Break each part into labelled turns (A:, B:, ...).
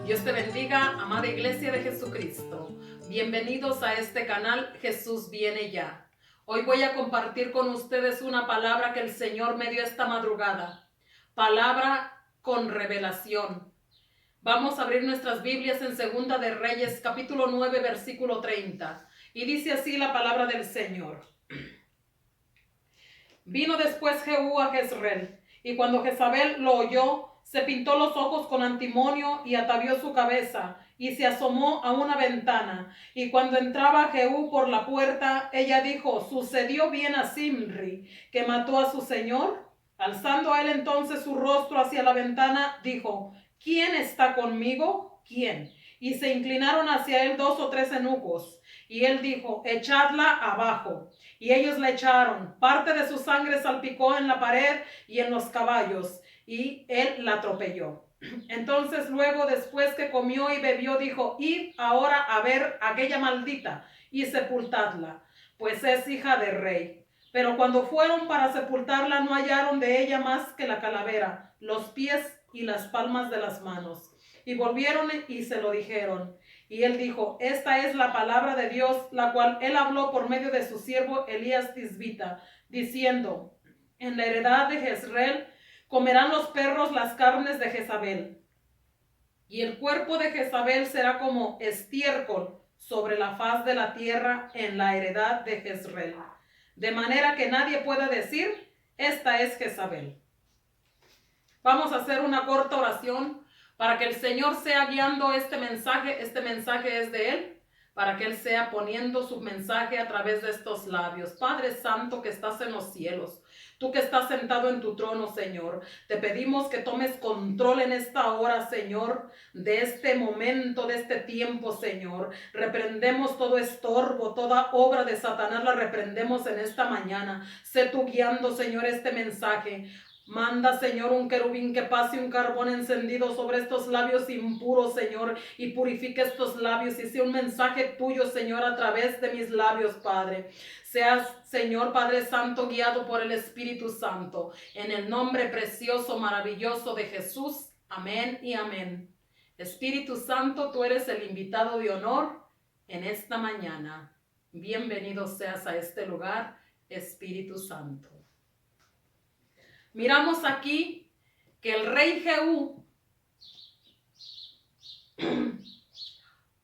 A: Dios te bendiga, amada Iglesia de Jesucristo. Bienvenidos a este canal Jesús viene ya. Hoy voy a compartir con ustedes una palabra que el Señor me dio esta madrugada. Palabra con revelación. Vamos a abrir nuestras Biblias en Segunda de Reyes, capítulo 9, versículo 30. Y dice así la palabra del Señor. Vino después Jehú a Jezreel, y cuando Jezabel lo oyó, se pintó los ojos con antimonio y atavió su cabeza, y se asomó a una ventana. Y cuando entraba Jehú por la puerta, ella dijo: ¿sucedió bien a Zimri, que mató a su señor? Alzando a él entonces su rostro hacia la ventana, dijo: ¿quién está conmigo? ¿Quién? Y se inclinaron hacia él 2 o 3 eunucos. Y él dijo: echadla abajo. Y ellos la echaron. Parte de su sangre salpicó en la pared y en los caballos, y él la atropelló. Entonces luego, después que comió y bebió, dijo: id ahora a ver aquella maldita y sepultadla, pues es hija de rey. Pero cuando fueron para sepultarla, no hallaron de ella más que la calavera, los pies y las palmas de las manos. Y volvieron y se lo dijeron. Y él dijo: esta es la palabra de Dios, la cual él habló por medio de su siervo Elías Tisbita, diciendo: en la heredad de Jezreel comerán los perros las carnes de Jezabel, y el cuerpo de Jezabel será como estiércol sobre la faz de la tierra en la heredad de Jezreel, de manera que nadie pueda decir: esta es Jezabel. Vamos a hacer una corta oración para que el Señor sea guiando este mensaje es de Él, para que Él sea poniendo su mensaje a través de estos labios. Padre Santo que estás en los cielos, tú que estás sentado en tu trono, Señor, te pedimos que tomes control en esta hora, Señor, de este momento, de este tiempo, Señor. Reprendemos todo estorbo, toda obra de Satanás la reprendemos en esta mañana. Sé tú guiando, Señor, este mensaje. Manda, Señor, un querubín que pase un carbón encendido sobre estos labios impuros, Señor, y purifique estos labios y sea un mensaje tuyo, Señor, a través de mis labios, Padre. Seas, Señor, Padre Santo, guiado por el Espíritu Santo. En el nombre precioso, maravilloso de Jesús. Amén y amén. Espíritu Santo, tú eres el invitado de honor en esta mañana. Bienvenido seas a este lugar, Espíritu Santo. Miramos aquí que el rey Jehú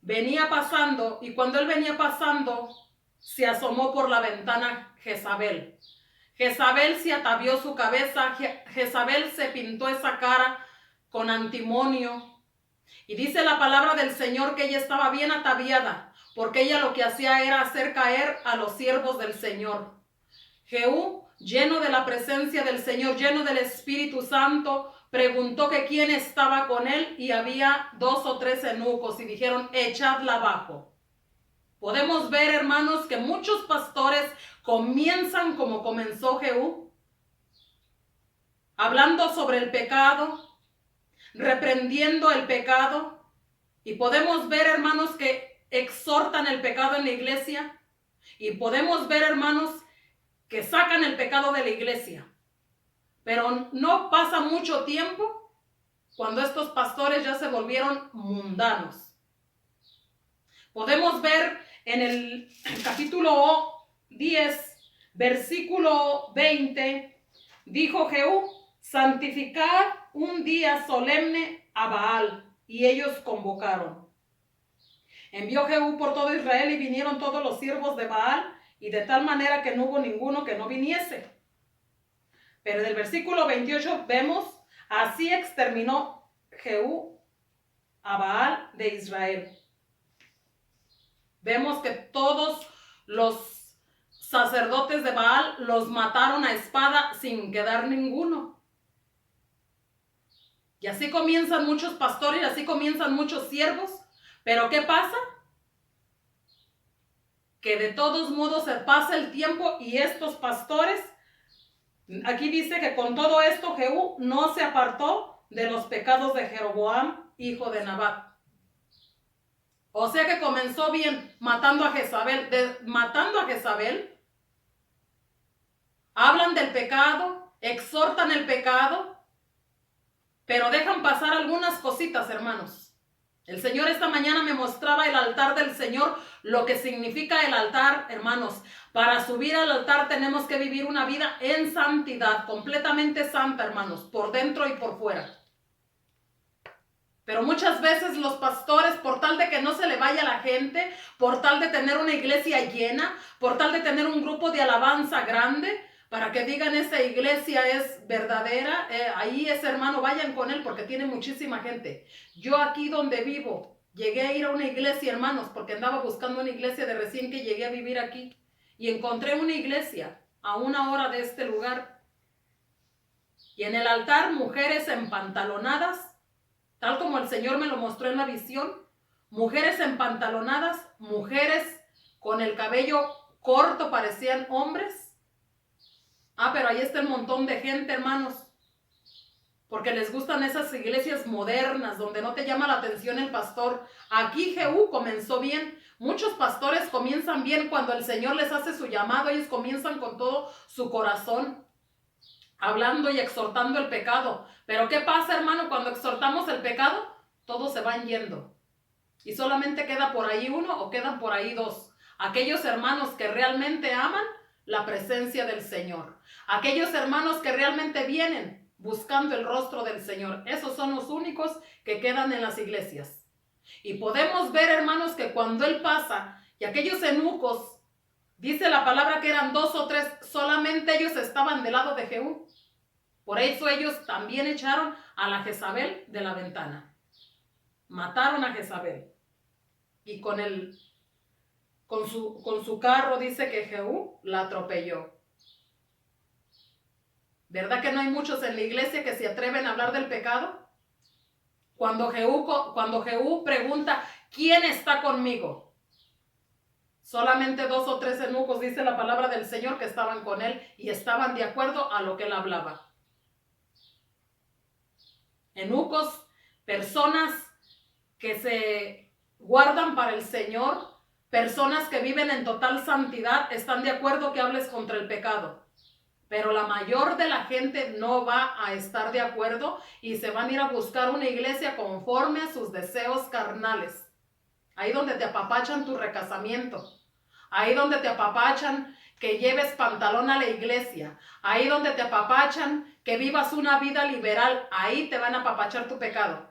A: venía pasando, y cuando él venía pasando, se asomó por la ventana Jezabel. Jezabel se atavió su cabeza, Jezabel se pintó esa cara con antimonio. Y dice la palabra del Señor que ella estaba bien ataviada, porque ella lo que hacía era hacer caer a los siervos del Señor. Jehú, lleno de la presencia del Señor, lleno del Espíritu Santo, preguntó que quién estaba con él, y había 2 o 3 eunucos y dijeron: echadla abajo. Podemos ver, hermanos, que muchos pastores comienzan como comenzó Jehú, hablando sobre el pecado, reprendiendo el pecado, y podemos ver, hermanos, que exhortan el pecado en la iglesia, y podemos ver, hermanos, que sacan el pecado de la iglesia. Pero no pasa mucho tiempo cuando estos pastores ya se volvieron mundanos. Podemos ver en el capítulo 10, versículo 20, dijo Jehú: santificad un día solemne a Baal, y ellos convocaron. Envió Jehú por todo Israel, y vinieron todos los siervos de Baal, y de tal manera que no hubo ninguno que no viniese. Pero en el versículo 28 vemos: así exterminó Jehú a Baal de Israel. Vemos que todos los sacerdotes de Baal los mataron a espada sin quedar ninguno. Y así comienzan muchos pastores, y así comienzan muchos siervos. Pero ¿qué pasa? Que de todos modos se pasa el tiempo, y estos pastores, aquí dice que con todo esto Jehú no se apartó de los pecados de Jeroboam, hijo de Nabat. O sea que comenzó bien matando a Jezabel. Matando a Jezabel, hablan del pecado, exhortan el pecado, pero dejan pasar algunas cositas, hermanos. El Señor esta mañana me mostraba el altar del Señor, lo que significa el altar, hermanos. Para subir al altar tenemos que vivir una vida en santidad, completamente santa, hermanos, por dentro y por fuera. Pero muchas veces los pastores, por tal de que no se le vaya la gente, por tal de tener una iglesia llena, por tal de tener un grupo de alabanza grande, para que digan esa iglesia es verdadera, ahí ese hermano vayan con él porque tiene muchísima gente. Yo aquí donde vivo, llegué a ir a una iglesia, hermanos, porque andaba buscando una iglesia de recién que llegué a vivir aquí. Y encontré una iglesia a 1 hora de este lugar. Y en el altar mujeres empantalonadas, tal como el Señor me lo mostró en la visión, mujeres empantalonadas, mujeres con el cabello corto, parecían hombres. Pero ahí está el montón de gente, hermanos, porque les gustan esas iglesias modernas donde no te llama la atención el pastor. Aquí Jehú comenzó bien. Muchos pastores comienzan bien cuando el Señor les hace su llamado. Ellos comienzan con todo su corazón, hablando y exhortando el pecado. Pero ¿qué pasa, hermano? Cuando exhortamos el pecado, todos se van yendo. Y solamente queda por ahí uno o quedan por ahí dos. Aquellos hermanos que realmente aman la presencia del Señor. Aquellos hermanos que realmente vienen buscando el rostro del Señor. Esos son los únicos que quedan en las iglesias. Y podemos ver, hermanos, que cuando Él pasa y aquellos eunucos, dice la palabra que eran 2 o 3, solamente ellos estaban del lado de Jehú. Por eso ellos también echaron a la Jezabel de la ventana. Mataron a Jezabel. Y con su carro dice que Jehú la atropelló. ¿Verdad que no hay muchos en la iglesia que se atreven a hablar del pecado? Cuando Jehú pregunta, ¿quién está conmigo? Solamente 2 o 3 eunucos, dice la palabra del Señor, que estaban con él y estaban de acuerdo a lo que él hablaba. Eunucos, personas que se guardan para el Señor, personas que viven en total santidad, están de acuerdo que hables contra el pecado. Pero la mayor de la gente no va a estar de acuerdo y se van a ir a buscar una iglesia conforme a sus deseos carnales. Ahí donde te apapachan tu recasamiento. Ahí donde te apapachan que lleves pantalón a la iglesia. Ahí donde te apapachan que vivas una vida liberal. Ahí te van a apapachar tu pecado.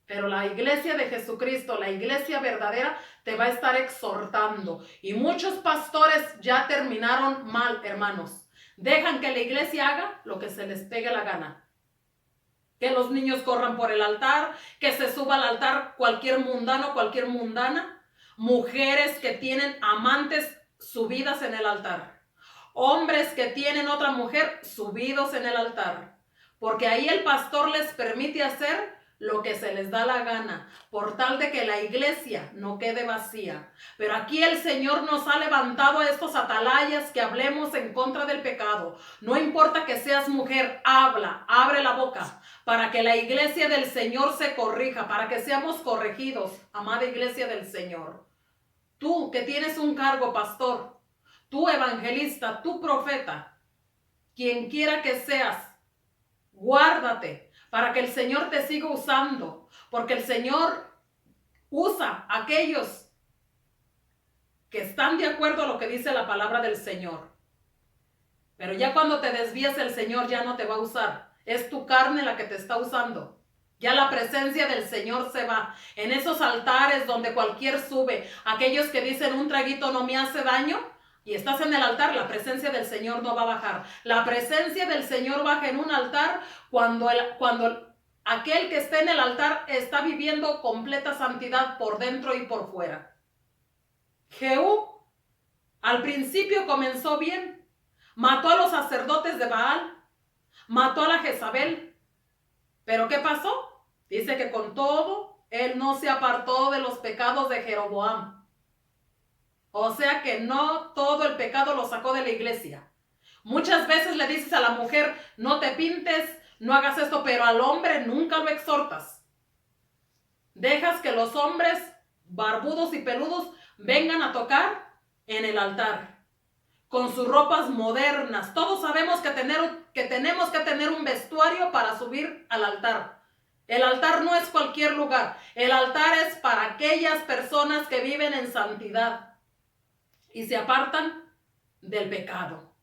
A: Pero la iglesia de Jesucristo, la iglesia verdadera, te va a estar exhortando. Y muchos pastores ya terminaron mal, hermanos. Dejan que la iglesia haga lo que se les pegue la gana. Que los niños corran por el altar, que se suba al altar cualquier mundano, cualquier mundana. Mujeres que tienen amantes subidas en el altar. Hombres que tienen otra mujer subidos en el altar. Porque ahí el pastor les permite hacer lo que se les da la gana, por tal de que la iglesia no quede vacía. Pero aquí el Señor nos ha levantado a estos atalayas que hablemos en contra del pecado. No importa que seas mujer, habla, abre la boca, para que la iglesia del Señor se corrija, para que seamos corregidos, amada iglesia del Señor. Tú que tienes un cargo, pastor, tú evangelista, tú profeta, quien quiera que seas, guárdate, para que el Señor te siga usando, porque el Señor usa a aquellos que están de acuerdo a lo que dice la palabra del Señor. Pero ya cuando te desvías, el Señor ya no te va a usar. Es tu carne la que te está usando. Ya la presencia del Señor se va. En esos altares donde cualquier sube, aquellos que dicen un traguito no me hace daño, y estás en el altar, la presencia del Señor no va a bajar. La presencia del Señor baja en un altar cuando aquel que está en el altar está viviendo completa santidad por dentro y por fuera. Jehú al principio comenzó bien. Mató a los sacerdotes de Baal. Mató a la Jezabel. ¿Pero qué pasó? Dice que con todo, él no se apartó de los pecados de Jeroboam. O sea que no todo el pecado lo sacó de la iglesia. Muchas veces le dices a la mujer, no te pintes, no hagas esto, pero al hombre nunca lo exhortas. Dejas que los hombres barbudos y peludos vengan a tocar en el altar con sus ropas modernas. Todos sabemos que tenemos que tener un vestuario para subir al altar. El altar no es cualquier lugar. El altar es para aquellas personas que viven en santidad y se apartan del pecado.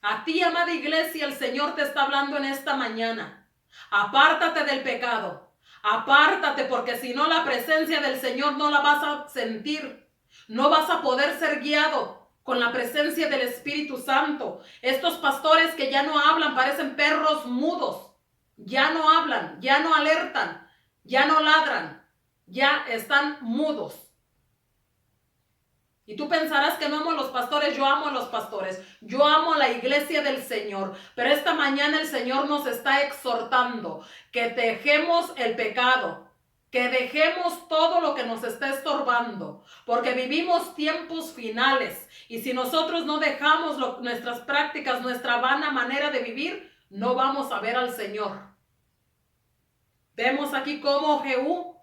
A: A ti, amada iglesia, el Señor te está hablando en esta mañana. Apártate del pecado. Apártate, porque si no, la presencia del Señor no la vas a sentir. No vas a poder ser guiado con la presencia del Espíritu Santo. Estos pastores que ya no hablan parecen perros mudos. Ya no hablan, ya no alertan, ya no ladran, ya están mudos. Y tú pensarás que no amo a los pastores. Yo amo a los pastores. Yo amo a la iglesia del Señor. Pero esta mañana el Señor nos está exhortando que dejemos el pecado, que dejemos todo lo que nos está estorbando, porque vivimos tiempos finales. Y si nosotros no dejamos nuestras prácticas, nuestra vana manera de vivir, no vamos a ver al Señor. Vemos aquí cómo Jehú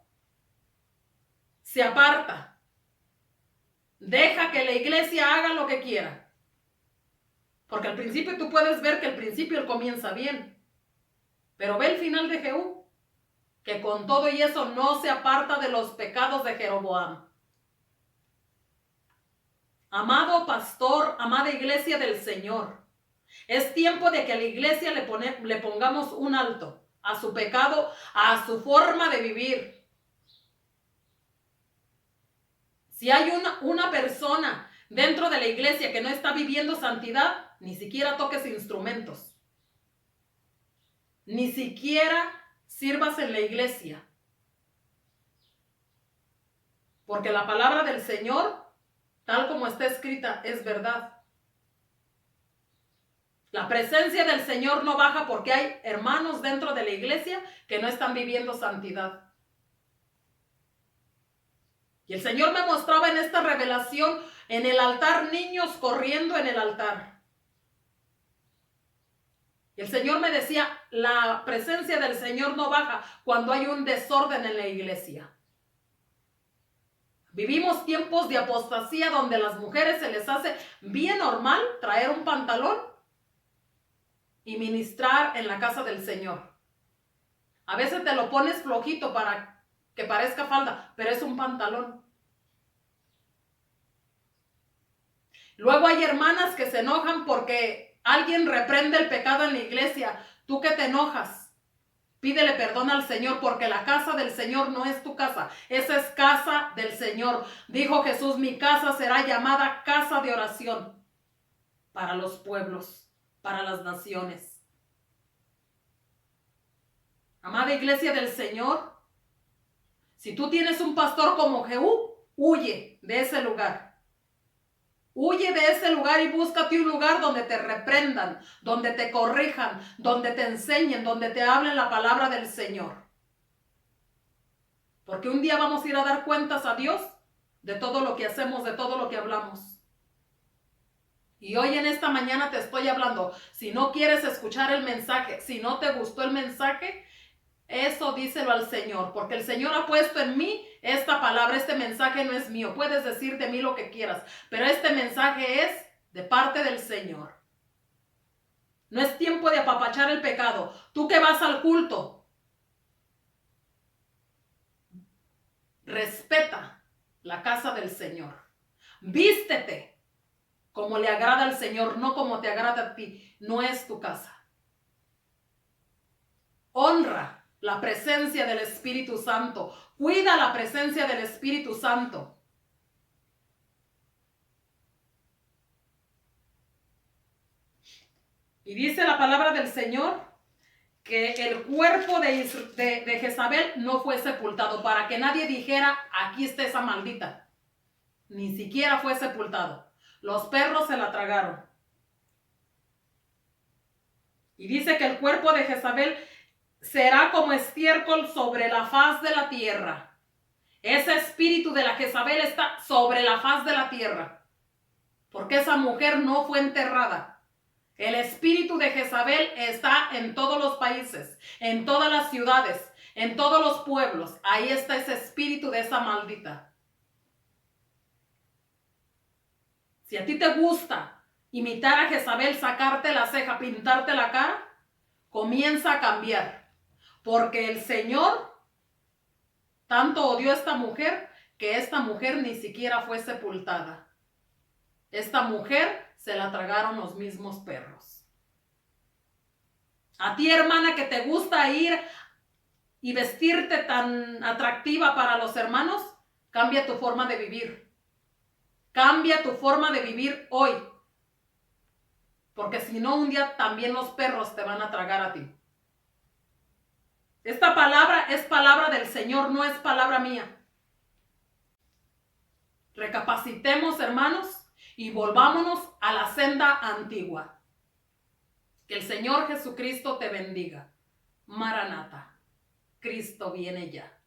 A: se aparta. Deja que la iglesia haga lo que quiera. Porque al principio tú puedes ver que al principio él comienza bien. Pero ve el final de Jehú, que con todo y eso no se aparta de los pecados de Jeroboam. Amado pastor, amada iglesia del Señor, es tiempo de que a la iglesia le pongamos un alto a su pecado, a su forma de vivir. Si hay una persona dentro de la iglesia que no está viviendo santidad, ni siquiera toques instrumentos. Ni siquiera sirvas en la iglesia. Porque la palabra del Señor, tal como está escrita, es verdad. La presencia del Señor no baja porque hay hermanos dentro de la iglesia que no están viviendo santidad. Y el Señor me mostraba en esta revelación en el altar niños corriendo en el altar. Y el Señor me decía, la presencia del Señor no baja cuando hay un desorden en la iglesia. Vivimos tiempos de apostasía donde a las mujeres se les hace bien normal traer un pantalón y ministrar en la casa del Señor. A veces te lo pones flojito para que parezca falda, pero es un pantalón. Luego hay hermanas que se enojan porque alguien reprende el pecado en la iglesia. ¿Tú qué te enojas? Pídele perdón al Señor, porque la casa del Señor no es tu casa. Esa es casa del Señor. Dijo Jesús, mi casa será llamada casa de oración para los pueblos, para las naciones. Amada iglesia del Señor, si tú tienes un pastor como Jehú, huye de ese lugar. Huye de ese lugar y búscate un lugar donde te reprendan, donde te corrijan, donde te enseñen, donde te hablen la palabra del Señor. Porque un día vamos a ir a dar cuentas a Dios de todo lo que hacemos, de todo lo que hablamos. Y hoy en esta mañana te estoy hablando. Si no quieres escuchar el mensaje, si no te gustó el mensaje, eso díselo al Señor, porque el Señor ha puesto en mí esta palabra. Este mensaje no es mío. Puedes decir de mí lo que quieras, pero este mensaje es de parte del Señor. No es tiempo de apapachar el pecado. Tú que vas al culto, respeta la casa del Señor. Vístete como le agrada al Señor, no como te agrada a ti. No es tu casa. Honra la presencia del Espíritu Santo. Cuida la presencia del Espíritu Santo. Y dice la palabra del Señor que el cuerpo de Jezabel no fue sepultado, para que nadie dijera, aquí está esa maldita. Ni siquiera fue sepultado. Los perros se la tragaron. Y dice que el cuerpo de Jezabel será como estiércol sobre la faz de la tierra. Ese espíritu de la Jezabel está sobre la faz de la tierra, porque esa mujer no fue enterrada. El espíritu de Jezabel está en todos los países, en todas las ciudades, en todos los pueblos. Ahí está ese espíritu de esa maldita. Si a ti te gusta imitar a Jezabel, sacarte la ceja, pintarte la cara, comienza a cambiar. porque el Señor tanto odió a esta mujer que esta mujer ni siquiera fue sepultada. Esta mujer se la tragaron los mismos perros. A ti, hermana, que te gusta ir y vestirte tan atractiva para los hermanos, cambia tu forma de vivir. Cambia tu forma de vivir hoy. Porque si no, un día también los perros te van a tragar a ti. Esta palabra es palabra del Señor, no es palabra mía. Recapacitemos, hermanos, y volvámonos a la senda antigua. Que el Señor Jesucristo te bendiga. Maranata, Cristo viene ya.